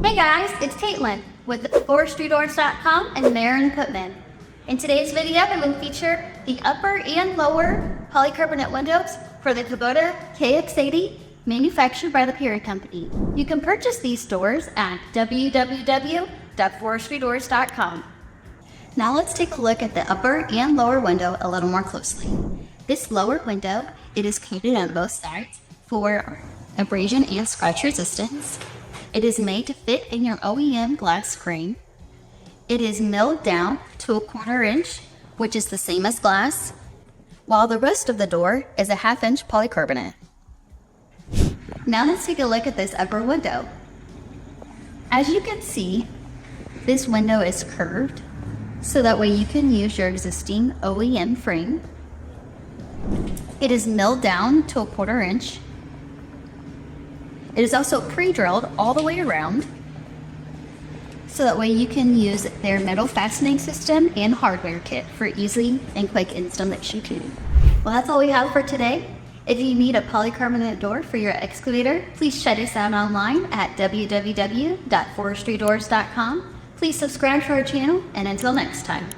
Hey guys, it's Katelyn with forestrydoors.com and ARE&x. In today's video, I'm going to feature the upper and lower polycarbonate windows for the Kubota KX080 manufactured by the Deere company. You can purchase these doors at www.forestrydoors.com. Now let's take a look at the upper and lower window a little more closely. This lower window, it is coated on both sides for abrasion and scratch resistance. It is made to fit in your OEM glass screen. It is milled down to a 1/4 inch, which is the same as glass, while the rest of the door is a 1/2 inch polycarbonate. Now let's take a look at this upper window. As you can see, this window is curved, so that way you can use your existing OEM frame. It is milled down to a 1/4 inch. It is also pre-drilled all the way around, so that way you can use their metal fastening system and hardware kit for easy and quick installation. Well, that's all we have for today. If you need a polycarbonate door for your excavator, please check us out online at www.forestrydoors.com. Please subscribe to our channel, and until next time.